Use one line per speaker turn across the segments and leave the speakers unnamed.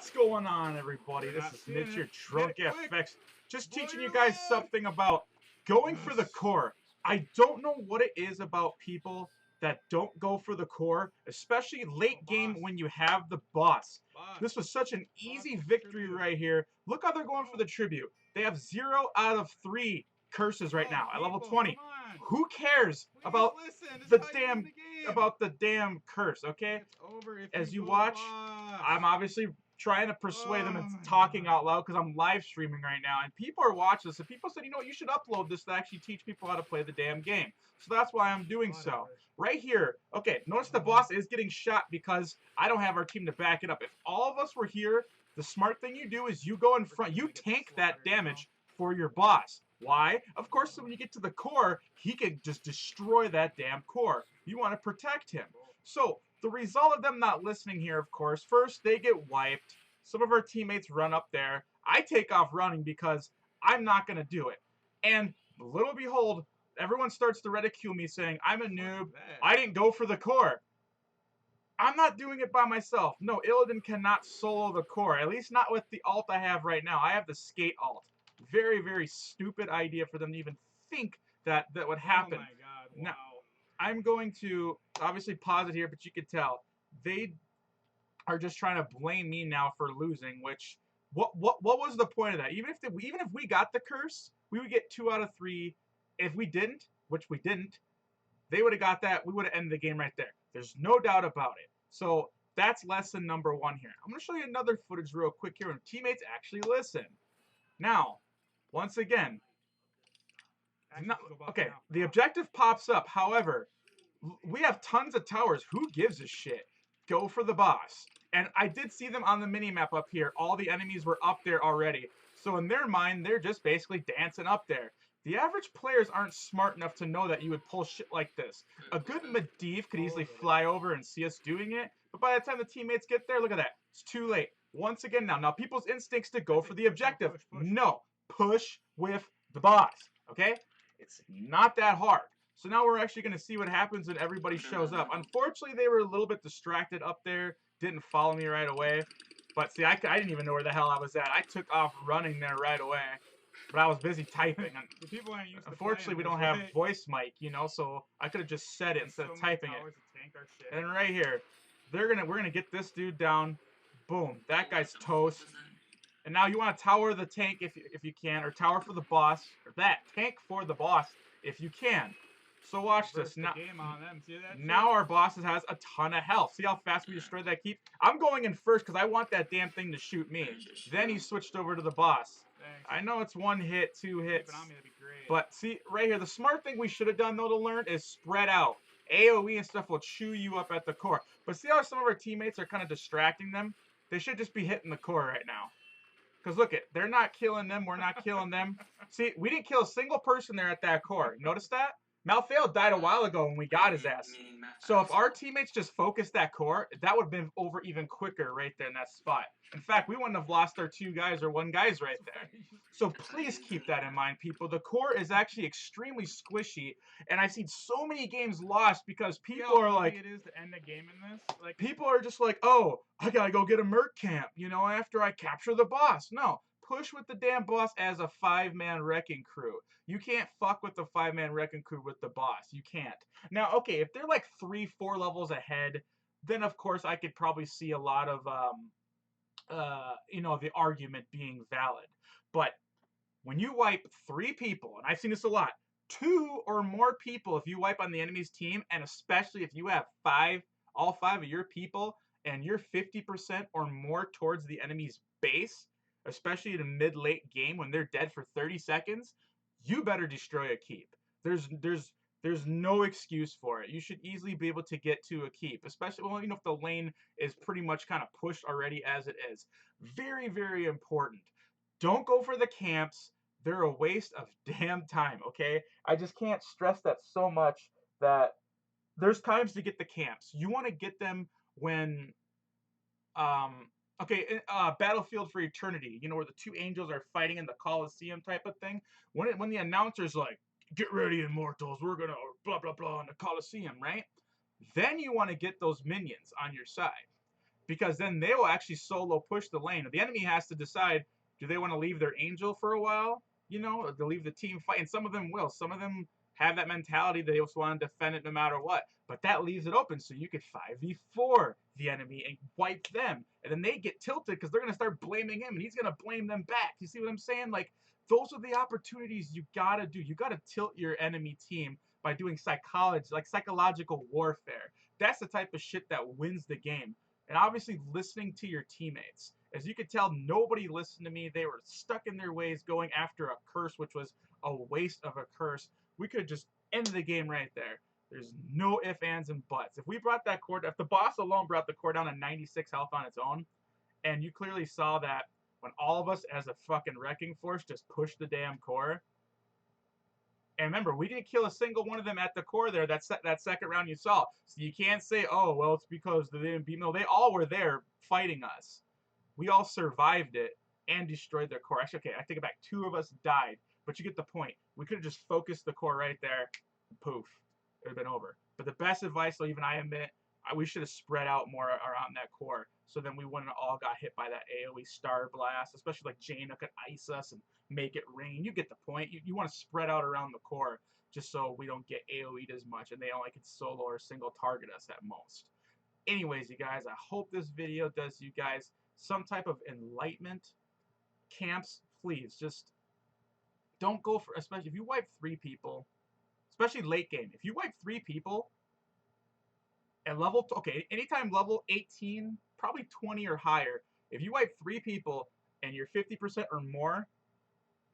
What's going on, everybody? This is Mitch, your drunk FX, just teaching you guys something about going for the core. I don't know what it is about people that don't go for the core, especially late game when you have the boss. This was such an easy victory right here. Look how they're going for the tribute. They have 0 out of 3 curses right now at level 20. Who cares about the damn curse, okay? As you watch, I'm obviously trying to persuade them and talking out loud because I'm live streaming right now, and people are watching this, and people said, you know what, you should upload this to actually teach people how to play the damn game. So that's why I'm doing so. Right here, okay, notice the boss is getting shot because I don't have our team to back it up. If all of us were here, the smart thing you do is you go in front, you tank that damage for your boss. Why? Of course, when you get to the core, he can just destroy that damn core. You want to protect him. So, the result of them not listening here, of course, first, they get wiped. Some of our teammates run up there. I take off running because I'm not going to do it. And, little behold, everyone starts to ridicule me saying, I'm a noob. I didn't go for the core. I'm not doing it by myself. No, Illidan cannot solo the core, at least not with the ult I have right now. I have the skate ult. Very, very stupid idea for them to even think that would happen.
Oh my god, wow.
Now, I'm going to obviously pause it here, but you can tell they are just trying to blame me now for losing. Which what was the point of that? Even if we got the curse, we would get 2 out of 3. If we didn't, which we didn't, they would have got that. We would have ended the game right there. There's no doubt about it. So that's lesson number 1 here. I'm going to show you another footage real quick here when teammates actually listen. Now, once again, okay, the objective pops up. However, we have tons of towers. Who gives a shit? Go for the boss. And I did see them on the mini-map up here. All the enemies were up there already. So in their mind, they're just basically dancing up there. The average players aren't smart enough to know that you would pull shit like this. A good Medivh could easily fly over and see us doing it. But by the time the teammates get there, look at that. It's too late. Once again now people's instincts to go for the objective. No. Push with the boss. Okay? It's not that hard. So now we're actually going to see what happens when everybody shows up. Unfortunately, they were a little bit distracted up there. Didn't follow me right away. But see, I didn't even know where the hell I was at. I took off running there right away. But I was busy typing. And
people aren't used
unfortunately, we don't have voice mic, you know, so I could have just said it instead of typing it. And right here, we're gonna get this dude down. Boom. That guy's toast. And now you want to tower the tank if you can, or tower for the boss, or that tank for the boss if you can. So watch this. Now our boss has a ton of health. See how fast we destroyed that keep? I'm going in first because I want that damn thing to shoot me. Then he switched over to the boss. I know it's 1 hit, 2 hits. But see, right here, the smart thing we should have done, though, to learn is spread out. AoE and stuff will chew you up at the core. But see how some of our teammates are kind of distracting them? They should just be hitting the core right now. Because look it, they're not killing them, we're not killing them. See, we didn't kill a single person there at that core. Notice that? Malthael died a while ago when we got his ass. So if our teammates just focused that core, that would have been over even quicker right there in that spot. In fact, we wouldn't have lost our 2 guys or 1 guys right there. So please keep that in mind, people. The core is actually extremely squishy, and I've seen so many games lost because people are like,
it is to end the game in this. Like,
people are just like, oh, I gotta go get a merc camp, you know, after I capture the boss. No. Push with the damn boss as a 5-man wrecking crew. You can't fuck with the 5-man wrecking crew with the boss. You can't. Now, okay, if they're like 3-4 levels ahead, then of course I could probably see a lot of, you know, the argument being valid. But when you wipe 3 people, and I've seen this a lot, 2 or more people, if you wipe on the enemy's team, and especially if you have all 5 of your people, and you're 50% or more towards the enemy's base, especially in a mid-late game when they're dead for 30 seconds, you better destroy a keep. There's no excuse for it. You should easily be able to get to a keep, especially, well, you know, if the lane is pretty much kind of pushed already as it is. Very, very important. Don't go for the camps. They're a waste of damn time, okay? I just can't stress that so much that there's times to get the camps. You want to get them when, okay, Battlefield for Eternity, you know, where the 2 angels are fighting in the Coliseum type of thing. When the announcer's like, get ready, immortals, we're gonna blah, blah, blah in the Coliseum, right? Then you want to get those minions on your side. because then they will actually solo push the lane. The enemy has to decide, do they want to leave their angel for a while, you know, to leave the team fight? And some of them will. Some of them have that mentality that they just want to defend it no matter what. But that leaves it open so you could 5v4 the enemy and wipe them. And then they get tilted because they're going to start blaming him, and he's going to blame them back. You see what I'm saying? Like, those are the opportunities you got to do. You got to tilt your enemy team by doing psychology, like psychological warfare. That's the type of shit that wins the game. And obviously listening to your teammates. As you could tell, nobody listened to me. They were stuck in their ways going after a curse, which was a waste of a curse. We could just end the game right there. There's no ifs, ands, and buts. If we brought that core, if the boss alone brought the core down to 96 health on its own, and you clearly saw that when all of us as a fucking wrecking force just pushed the damn core. And remember, we didn't kill a single one of them at the core there. That second round you saw. So you can't say, oh, well, it's because they didn't beat me. No, they all were there fighting us. We all survived it and destroyed their core. Actually, okay, I take it back. 2 of us died. But you get the point. We could have just focused the core right there. Poof. It would have been over. But the best advice, though, even I admit, we should have spread out more around that core. So then we wouldn't have all got hit by that AoE Star Blast. Especially like Jaina could ice us and make it rain. You get the point. You want to spread out around the core just so we don't get AoE'd as much and they only can solo or single target us at most. Anyways, you guys, I hope this video does you guys some type of enlightenment. Camps, please, just don't go for, especially if you wipe 3 people, especially late game. If you wipe 3 people at level, okay, anytime level 18, probably 20 or higher, if you wipe 3 people and you're 50% or more,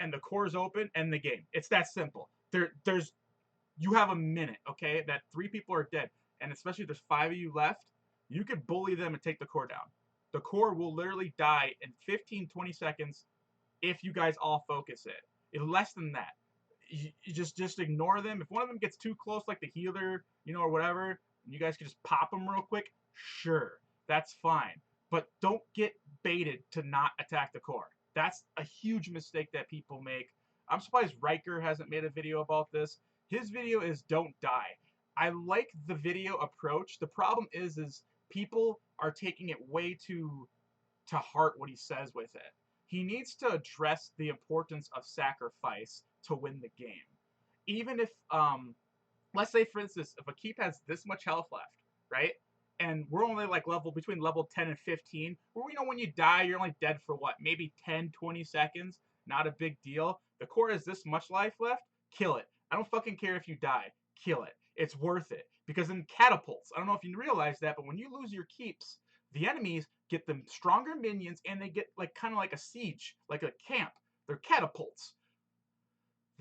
and the core is open, end the game. It's that simple. You have a minute, okay? That 3 people are dead, and especially if there's 5 of you left, you could bully them and take the core down. The core will literally die in 15, 20 seconds if you guys all focus it. In less than that, you just ignore them. If one of them gets too close, like the healer, you know, or whatever, you guys can just pop them real quick. Sure, that's fine, but don't get baited to not attack the core. That's a huge mistake that people make. I'm surprised Ryhker hasn't made a video about this. His video is don't die. I like the video approach. The problem is people are taking it way too to heart what he says with it. He needs to address the importance of sacrifice to win the game. Even if, let's say for instance, if a keep has this much health left, right? And we're only like between level 10 and 15, where you know when you die, you're only dead for what, maybe 10, 20 seconds, not a big deal. The core has this much life left, kill it. I don't fucking care if you die, kill it. It's worth it. Because in catapults, I don't know if you realize that, but when you lose your keeps, the enemies get them stronger minions and they get like kind of like a siege, like a camp. They're catapults.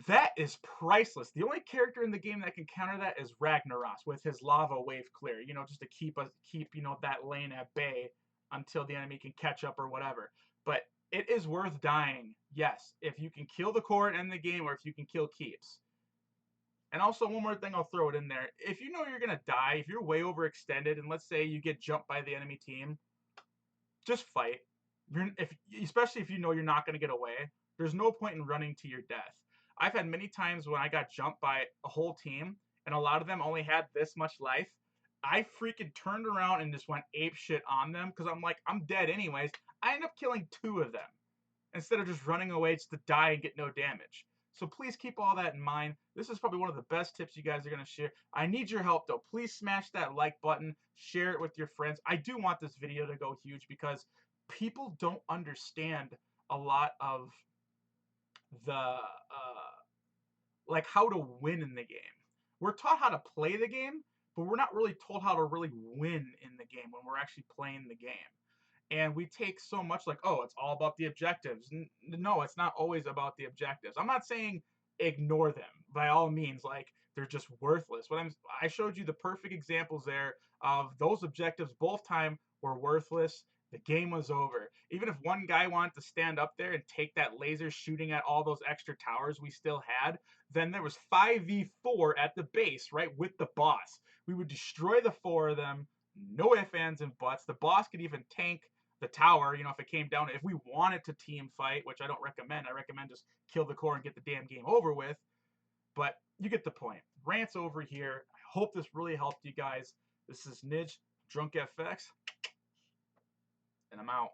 That is priceless. The only character in the game that can counter that is Ragnaros with his lava wave clear, you know, just to keep you know, that lane at bay until the enemy can catch up or whatever. But it is worth dying, yes, if you can kill the core and end the game, or if you can kill keeps. And also, one more thing, I'll throw it in there. If you know you're going to die, if you're way overextended, and let's say you get jumped by the enemy team, just fight. Especially if you know you're not going to get away, there's no point in running to your death. I've had many times when I got jumped by a whole team, and a lot of them only had this much life. I freaking turned around and just went ape shit on them, because I'm like, I'm dead anyways. I end up killing 2 of them, instead of just running away just to die and get no damage. So please keep all that in mind. This is probably one of the best tips you guys are going to share. I need your help, though. Please smash that like button. Share it with your friends. I do want this video to go huge because people don't understand a lot of the, like, how to win in the game. We're taught how to play the game, but we're not really told how to really win in the game when we're actually playing the game. And we take so much like, oh, it's all about the objectives. No, it's not always about the objectives. I'm not saying ignore them by all means, like they're just worthless. I showed you the perfect examples there of those objectives both time were worthless. The game was over. Even if one guy wanted to stand up there and take that laser shooting at all those extra towers we still had, then there was 5v4 at the base, right, with the boss. We would destroy the 4 of them, no ifs, ands, and buts. The boss could even tank the tower, you know, if it came down, if we wanted to team fight, which I don't recommend. I recommend just kill the core and get the damn game over with. But you get the point. Rant's over here. I hope this really helped you guys. This is Nidge, Drunk FX. And I'm out.